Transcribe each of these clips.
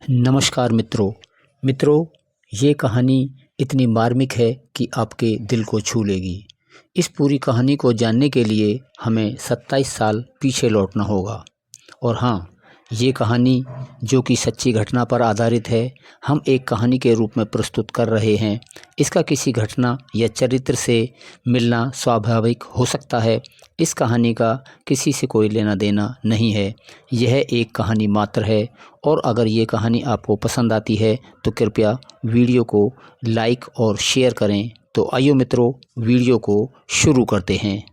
नमस्कार मित्रों, ये कहानी इतनी मार्मिक है कि आपके दिल को छू लेगी। इस पूरी कहानी को जानने के लिए हमें 27 साल पीछे लौटना होगा। और हाँ, ये कहानी जो कि सच्ची घटना पर आधारित है, हम एक कहानी के रूप में प्रस्तुत कर रहे हैं। इसका किसी घटना या चरित्र से मिलना स्वाभाविक हो सकता है। इस कहानी का किसी से कोई लेना देना नहीं है। यह एक कहानी मात्र है। और अगर ये कहानी आपको पसंद आती है तो कृपया वीडियो को लाइक और शेयर करें। तो आइए मित्रों, वीडियो को शुरू करते हैं।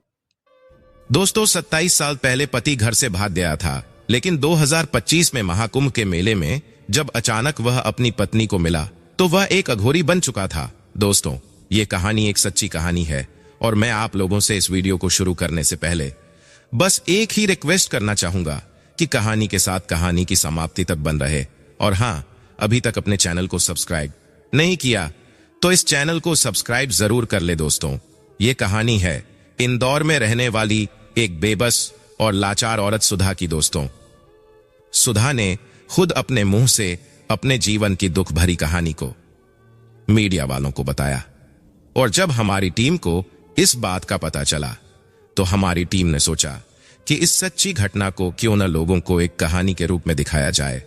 दोस्तों, 27 साल पहले पति घर से भाग गया था, लेकिन 2025 में महाकुंभ के मेले में जब अचानक वह अपनी पत्नी को मिला तो वह एक अघोरी बन चुका था। दोस्तों, ये कहानी एक सच्ची कहानी है और मैं आप लोगों से इस वीडियो को शुरू करने से पहले बस एक ही रिक्वेस्ट करना चाहूंगा कि कहानी के साथ कहानी की समाप्ति तक बन रहे। और हाँ, अभी तक अपने चैनल को सब्सक्राइब नहीं किया तो इस चैनल को सब्सक्राइब जरूर कर ले। दोस्तों, ये कहानी है इंदौर में रहने वाली एक बेबस और लाचार औरत सुधा की। दोस्तों, सुधा ने खुद अपने मुंह से अपने जीवन की दुख भरी कहानी को मीडिया वालों को बताया। और जब हमारी टीम को इस बात का पता चला तो हमारी टीम ने सोचा कि इस सच्ची घटना को क्यों न लोगों को एक कहानी के रूप में दिखाया जाए,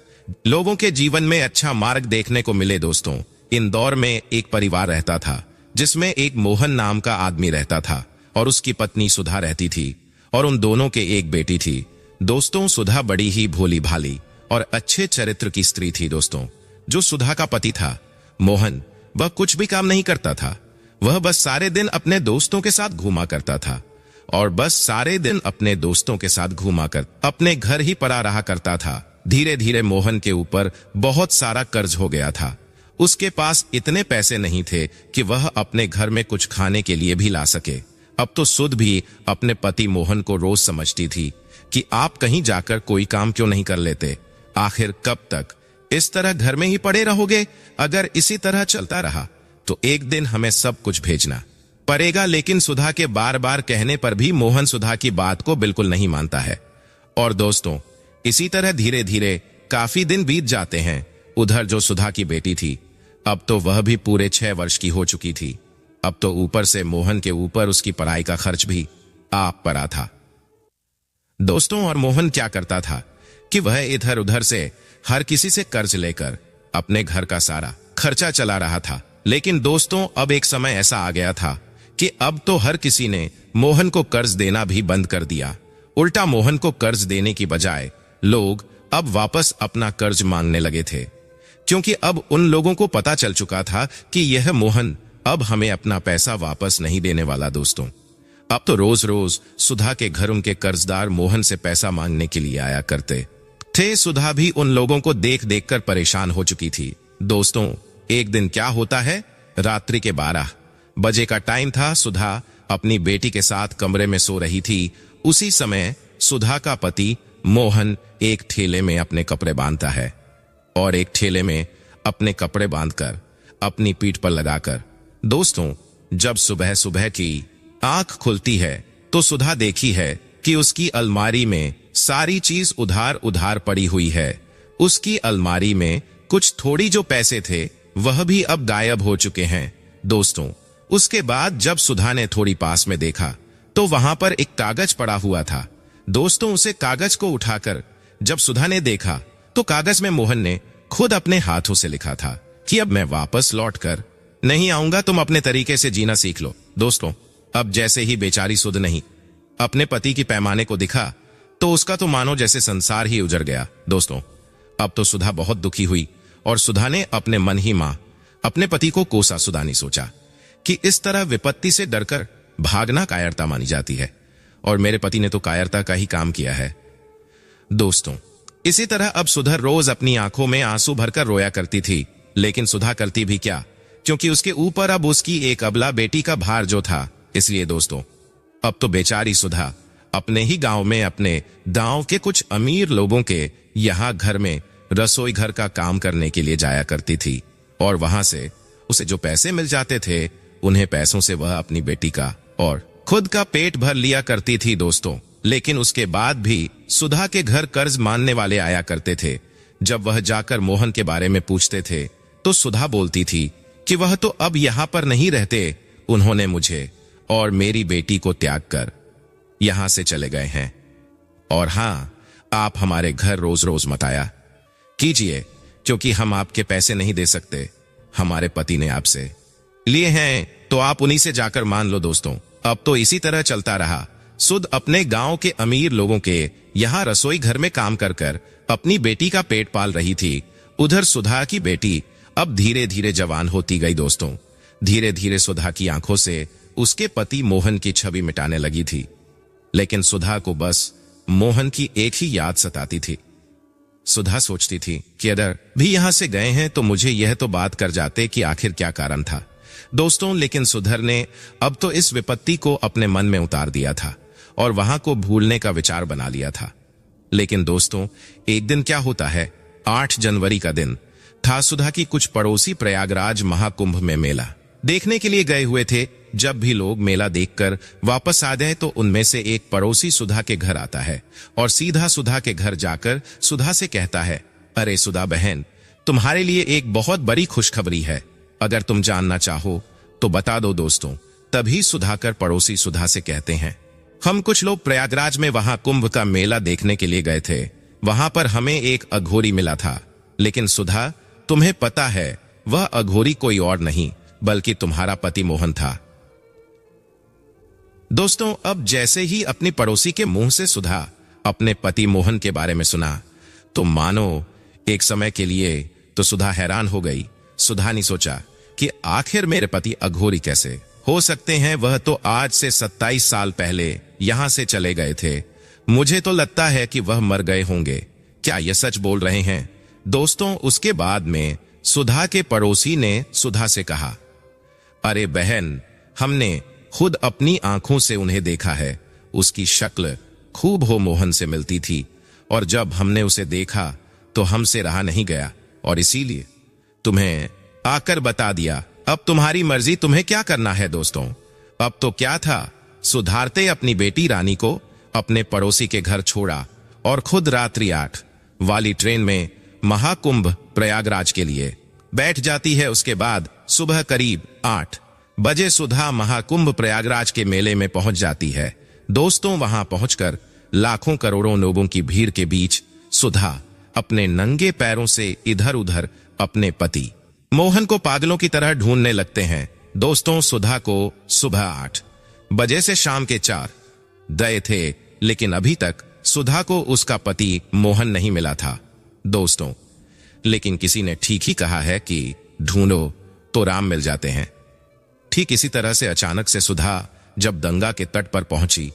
लोगों के जीवन में अच्छा मार्ग देखने को मिले। दोस्तों, इंदौर में एक परिवार रहता था जिसमें एक मोहन नाम का आदमी रहता था और उसकी पत्नी सुधा रहती थी और उन दोनों के एक बेटी थी। दोस्तों, सुधा बड़ी ही भोली भाली और अच्छे चरित्र की स्त्री थी। दोस्तों, जो सुधा का पति था मोहन, वह कुछ भी काम नहीं करता था। वह बस सारे दिन अपने दोस्तों के साथ घूमा करता था और बस सारे दिन अपने दोस्तों के साथ घूमा कर अपने घर ही पड़ा रहा करता था। धीरे धीरे मोहन के ऊपर बहुत सारा कर्ज हो गया था। उसके पास इतने पैसे नहीं थे कि वह अपने घर में कुछ खाने के लिए भी ला सके। अब तो सुध भी अपने पति मोहन को रोज समझती थी कि आप कहीं जाकर कोई काम क्यों नहीं कर लेते। आखिर कब तक इस तरह घर में ही पड़े रहोगे? अगर इसी तरह चलता रहा तो एक दिन हमें सब कुछ भेजना पड़ेगा। लेकिन सुधा के बार बार कहने पर भी मोहन सुधा की बात को बिल्कुल नहीं मानता है। और दोस्तों, इसी तरह धीरे धीरे काफी दिन बीत जाते हैं। उधर जो सुधा की बेटी थी, अब तो वह भी पूरे 6 वर्ष की हो चुकी थी। अब तो ऊपर से मोहन के ऊपर उसकी पढ़ाई का खर्च भी आ पड़ा था। दोस्तों, और मोहन क्या करता था कि वह इधर उधर से हर किसी से कर्ज लेकर अपने घर का सारा खर्चा चला रहा था। लेकिन दोस्तों, अब एक समय ऐसा आ गया था कि अब तो हर किसी ने मोहन को कर्ज देना भी बंद कर दिया। उल्टा मोहन को कर्ज देने की बजाय लोग अब वापस अपना कर्ज मांगने लगे थे, क्योंकि अब उन लोगों को पता चल चुका था कि यह मोहन अब हमें अपना पैसा वापस नहीं देने वाला। दोस्तों, अब तो रोज रोज सुधा के घर उनके कर्जदार मोहन से पैसा मांगने के लिए आया करते थे। सुधा भी उन लोगों को देख देख कर परेशान हो चुकी थी। दोस्तों, एक दिन क्या होता है, रात्रि के 12 बजे का टाइम था। सुधा अपनी बेटी के साथ कमरे में सो रही थी। उसी समय सुधा का पति मोहन एक ठेले में अपने कपड़े बांधता है और एक ठेले में अपने कपड़े बांधकर अपनी पीठ पर लगाकर। दोस्तों, जब सुबह सुबह की आंख खुलती है तो सुधा देखी है कि उसकी अलमारी में सारी चीज उधार उधार पड़ी हुई है। उसकी अलमारी में कुछ थोड़ी जो पैसे थे वह भी अब गायब हो चुके हैं। दोस्तों, उसके बाद जब सुधा ने थोड़ी पास में देखा तो वहां पर एक कागज पड़ा हुआ था। दोस्तों, उसे कागज को उठाकर जब सुधा ने देखा तो कागज में मोहन ने खुद अपने हाथों से लिखा था कि अब मैं वापस लौटकर नहीं आऊंगा, तुम अपने तरीके से जीना सीख लो। दोस्तों, अब जैसे ही बेचारी सुध नहीं अपने पति की पैमाने को दिखा तो उसका तो मानो जैसे संसार ही उजड़ गया। दोस्तों, अब तो सुधा बहुत दुखी हुई और सुधा ने अपने मन ही मां अपने पति को कोसा। सुधा ने सोचा कि इस तरह विपत्ति से डरकर भागना कायरता मानी जाती है और मेरे पति ने तो कायरता का ही काम किया है। दोस्तों, इसी तरह अब सुधा रोज अपनी आंखों में आंसू भरकर रोया करती थी। लेकिन सुधा करती भी क्या, क्योंकि उसके ऊपर अब उसकी एक अबला बेटी का भार जो था। इसलिए दोस्तों, अब तो बेचारी सुधा अपने ही गांव में अपने गांव के कुछ अमीर लोगों के यहां घर में रसोई घर का काम करने के लिए जाया करती थी और वहां से उसे जो पैसे मिल जाते थे उन्हें पैसों से वह अपनी बेटी का और खुद का पेट भर लिया करती थी। दोस्तों, लेकिन उसके बाद भी सुधा के घर कर्ज मानने वाले आया करते थे, जब वह जाकर मोहन के बारे में पूछते थे तो सुधा बोलती थी कि वह तो अब यहां पर नहीं रहते, उन्होंने मुझे और मेरी बेटी को त्याग कर यहां से चले गए हैं। और हां, आप हमारे घर रोज रोज मत आया कीजिए, क्योंकि हम आपके पैसे नहीं दे सकते, हमारे पति ने आपसे लिए हैं, तो आप उन्हीं से जाकर मान लो। दोस्तों, अब तो इसी तरह चलता रहा। सुध अपने गांव के अमीर लोगों के यहां रसोई घर में काम कर कर अपनी बेटी का पेट पाल रही थी। उधर सुधा की बेटी अब धीरे धीरे जवान होती गई। दोस्तों, धीरे धीरे सुधा की आंखों से उसके पति मोहन की छवि मिटाने लगी थी, लेकिन सुधा को बस मोहन की एक ही याद सताती थी। सुधा सोचती थी कि अगर भी यहां से गए हैं तो मुझे यह तो बात कर जाते कि आखिर क्या कारण था। दोस्तों, लेकिन सुधर ने अब तो इस विपत्ति को अपने मन में उतार दिया था और वहां को भूलने का विचार बना लिया था। लेकिन दोस्तों, एक दिन क्या होता है, 8 जनवरी का दिन था। सुधा की कुछ पड़ोसी प्रयागराज महाकुंभ में मेला देखने के लिए गए हुए थे। जब भी लोग मेला देखकर वापस आ जाए तो उनमें से एक पड़ोसी सुधा के घर आता है और सीधा सुधा के घर जाकर सुधा से कहता है, अरे सुधा बहन, तुम्हारे लिए एक बहुत बड़ी खुशखबरी है, अगर तुम जानना चाहो तो बता दो। दोस्तों, तभी सुधाकर पड़ोसी सुधा से कहते हैं, हम कुछ लोग प्रयागराज में वहां कुंभ का मेला देखने के लिए गए थे, वहां पर हमें एक अघोरी मिला था। लेकिन सुधा, तुम्हें पता है वह अघोरी कोई और नहीं बल्कि तुम्हारा पति मोहन था। दोस्तों, अब जैसे ही अपनी पड़ोसी के मुंह से सुधा अपने पति मोहन के बारे में सुना तो मानो एक समय के लिए तो सुधा हैरान हो गई। सुधा ने सोचा कि आखिर मेरे पति अघोरी कैसे हो सकते हैं, वह तो आज से 27 साल पहले यहां से चले गए थे। मुझे तो लगता है कि वह मर गए होंगे, क्या यह सच बोल रहे हैं? दोस्तों, उसके बाद में सुधा के पड़ोसी ने सुधा से कहा, अरे बहन, हमने खुद अपनी आंखों से उन्हें देखा है, उसकी शक्ल खूब हो मोहन से मिलती थी और जब हमने उसे देखा तो हमसे रहा नहीं गया और इसीलिए तुम्हें आकर बता दिया। अब तुम्हारी मर्जी, तुम्हें क्या करना है। दोस्तों, अब तो क्या था, सुधारते अपनी बेटी रानी को अपने पड़ोसी के घर छोड़ा और खुद रात्रि 8 वाली ट्रेन में महाकुंभ प्रयागराज के लिए बैठ जाती है। उसके बाद सुबह करीब 8 बजे सुधा महाकुंभ प्रयागराज के मेले में पहुंच जाती है। दोस्तों, वहां पहुंचकर लाखों करोड़ों लोगों की भीड़ के बीच सुधा अपने नंगे पैरों से इधर उधर अपने पति मोहन को पागलों की तरह ढूंढने लगते हैं। दोस्तों, सुधा को सुबह 8 बजे से शाम के 4 गए थे, लेकिन अभी तक सुधा को उसका पति मोहन नहीं मिला था। दोस्तों, लेकिन किसी ने ठीक ही कहा है कि ढूंढो तो राम मिल जाते हैं। ठीक इसी तरह से अचानक से सुधा जब गंगा के तट पर पहुंची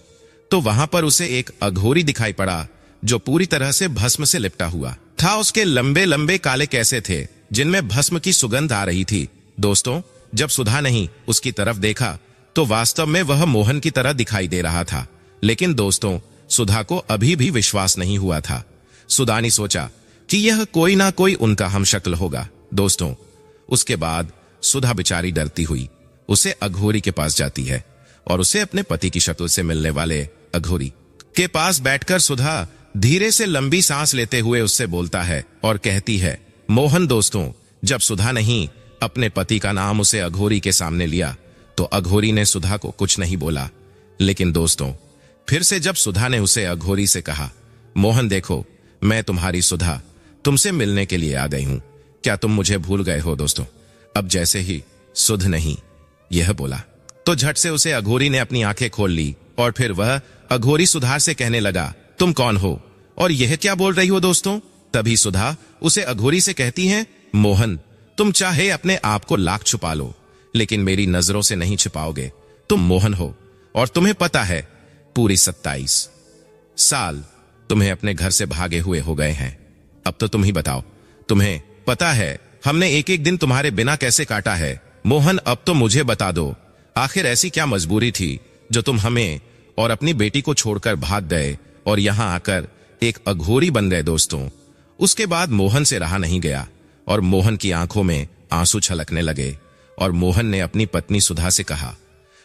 तो वहां पर उसे एक अघोरी दिखाई पड़ा जो पूरी तरह से भस्म से लिपटा हुआ था। उसके लंबे लंबे काले कैसे थे जिनमें भस्म की सुगंध आ रही थी। दोस्तों, जब सुधा ने उसकी तरफ देखा तो वास्तव में वह मोहन की तरह दिखाई दे रहा था। लेकिन दोस्तों, सुधा को अभी भी विश्वास नहीं हुआ था। सुधा ने सोचा कि यह कोई ना कोई उनका हमशक्ल होगा। दोस्तों, उसके बाद सुधा बेचारी डरती हुई उसे अघोरी के पास जाती है और उसे अपने पति की शक्ल से मिलने वाले अघोरी के पास बैठकर सुधा धीरे से लंबी सांस लेते हुए उससे बोलता है और कहती है, मोहन। दोस्तों, जब सुधा ने अपने पति का नाम उसे अघोरी के सामने लिया तो अघोरी ने सुधा को कुछ नहीं बोला। लेकिन दोस्तों, फिर से जब सुधा ने उसे अघोरी से कहा, मोहन देखो, मैं तुम्हारी सुधा तुमसे मिलने के लिए आ गई हूं, क्या तुम मुझे भूल गए हो? दोस्तों, अब जैसे ही सुध नहीं यह बोला तो झट से उसे अघोरी ने अपनी आंखें खोल ली और फिर वह अघोरी सुधा से कहने लगा, तुम कौन हो और यह क्या बोल रही हो? दोस्तों, तभी सुधा उसे अघोरी से कहती है, मोहन, तुम चाहे अपने आप को लाख छुपा लो, लेकिन मेरी नजरों से नहीं छिपाओगे। तुम मोहन हो और तुम्हें पता है पूरी 27 साल तुम्हें अपने घर से भागे हुए हो गए हैं। अब तो तुम ही बताओ, तुम्हें पता है हमने एक एक दिन तुम्हारे बिना कैसे काटा है? मोहन, अब तो मुझे बता दो, आखिर ऐसी क्या मजबूरी थी जो तुम हमें और अपनी बेटी को छोड़कर भाग गए और यहां आकर एक अघोरी बन गए? दोस्तों, उसके बाद मोहन से रहा नहीं गया और मोहन की आंखों में आंसू छलकने लगे और मोहन ने अपनी पत्नी सुधा से कहा,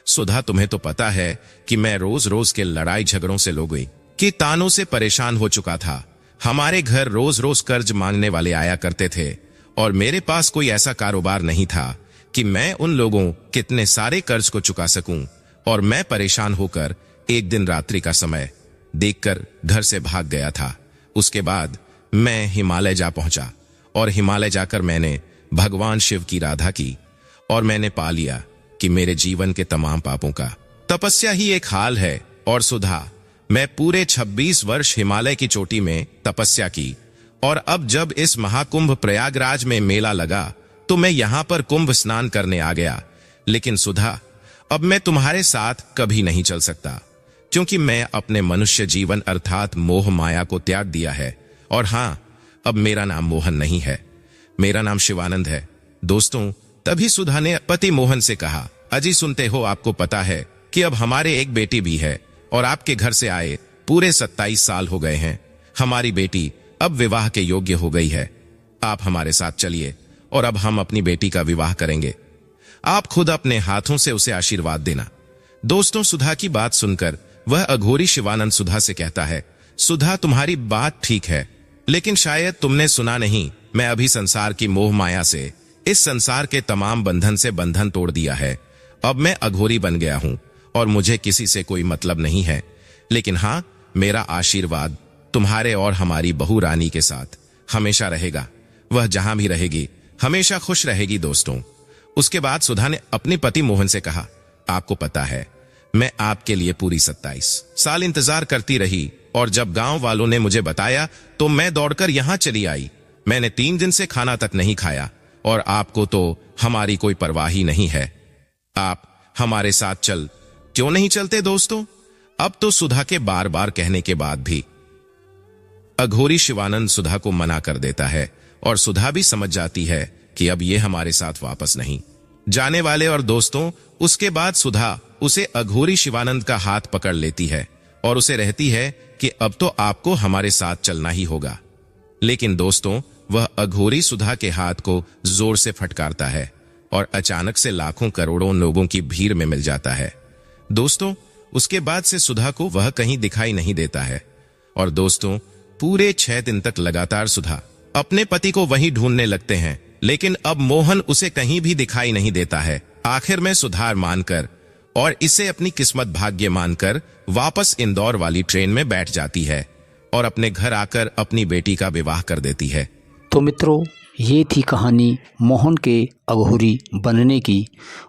सुधा, तुम्हें तो पता है कि मैं रोज रोज के लड़ाई झगड़ों से लोगों की तानों से परेशान हो चुका था। हमारे घर रोज रोज कर्ज मांगने वाले आया करते थे और मेरे पास कोई ऐसा कारोबार नहीं था कि मैं उन लोगों कितने सारे कर्ज को चुका सकूं। और मैं परेशान होकर एक दिन रात्रि का समय देखकर घर से भाग गया था। उसके बाद मैं हिमालय जा पहुंचा और हिमालय जाकर मैंने भगवान शिव की राधा की और मैंने पा लिया कि मेरे जीवन के तमाम पापों का तपस्या ही एक हाल है। और सुधा, मैं पूरे 26 वर्ष हिमालय की चोटी में तपस्या की और अब जब इस महाकुंभ प्रयागराज में मेला लगा तो मैं यहां पर कुंभ स्नान करने आ गया। लेकिन सुधा, अब मैं तुम्हारे साथ कभी नहीं चल सकता, क्योंकि मैं अपने मनुष्य जीवन अर्थात मोह माया को त्याग दिया है। और हां, अब मेरा नाम मोहन नहीं है, मेरा नाम शिवानंद है। दोस्तों, तभी सुधा ने पति मोहन से कहा, अजी सुनते हो, आपको पता है कि अब हमारे एक बेटी भी है और आपके घर से आए पूरे 27 साल हो गए हैं। हमारी बेटी अब विवाह के योग्य हो गई है। आप हमारे साथ चलिए और अब हम अपनी बेटी का विवाह करेंगे। आप खुद अपने हाथों से उसे आशीर्वाद देना। दोस्तों, सुधा की बात सुनकर वह अघोरी शिवानंद सुधा से कहता है, सुधा, तुम्हारी बात ठीक है, लेकिन शायद तुमने सुना नहीं, मैं अभी संसार की मोह माया से, इस संसार के तमाम बंधन से बंधन तोड़ दिया है। अब मैं अघोरी बन गया हूं और मुझे किसी से कोई मतलब नहीं है। लेकिन हां, मेरा आशीर्वाद तुम्हारे और हमारी बहू रानी के साथ हमेशा रहेगा। वह जहां भी रहेगी हमेशा खुश रहेगी। दोस्तों, उसके बाद सुधा ने अपने पति मोहन से कहा, आपको पता है, मैं आपके लिए पूरी 27 साल इंतजार करती रही और जब गांव वालों ने मुझे बताया तो मैं दौड़कर यहां चली आई। मैंने 3 दिन से खाना तक नहीं खाया और आपको तो हमारी कोई परवाह ही नहीं है। आप हमारे साथ क्यों नहीं चलते? दोस्तों, अब तो सुधा के बार बार कहने के बाद भी अघोरी शिवानंद सुधा को मना कर देता है और सुधा भी समझ जाती है कि अब ये हमारे साथ वापस नहीं जाने वाले। और दोस्तों, उसके बाद सुधा उसे अघोरी शिवानंद का हाथ पकड़ लेती है और उसे रहती है कि अब तो आपको हमारे साथ चलना ही होगा। लेकिन दोस्तों, वह अघोरी सुधा के हाथ को जोर से फटकारता है और अचानक से लाखों करोड़ों लोगों की भीड़ में मिल जाता है। दोस्तों, उसके बाद से सुधा को वह कहीं दिखाई नहीं देता है। और दोस्तों, पूरे 6 दिन तक लगातार सुधा अपने पति को वहीं ढूंढने लगते हैं, लेकिन अब मोहन उसे कहीं भी दिखाई नहीं देता है। आखिर में सुधार मानकर और इसे अपनी किस्मत भाग्य मानकर वापस इंदौर वाली ट्रेन में बैठ जाती है और अपने घर आकर अपनी बेटी का विवाह कर देती है। तो मित्रों, ये थी कहानी मोहन के अघोरी बनने की।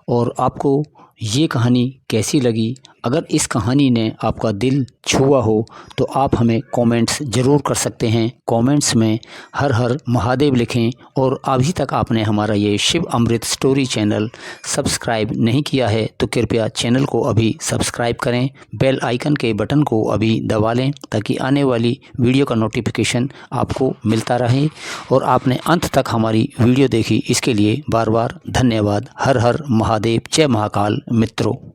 और आपको ये कहानी कैसी लगी? अगर इस कहानी ने आपका दिल छुआ हो तो आप हमें कमेंट्स ज़रूर कर सकते हैं। कमेंट्स में हर हर महादेव लिखें। और अभी तक आपने हमारा ये शिव अमृत स्टोरी चैनल सब्सक्राइब नहीं किया है तो कृपया चैनल को अभी सब्सक्राइब करें। बेल आइकन के बटन को अभी दबा लें ताकि आने वाली वीडियो का नोटिफिकेशन आपको मिलता रहे। और आपने अंत तक हमारी वीडियो देखी, इसके लिए बार बार धन्यवाद। हर हर महादेव, जय महाकाल मित्रों।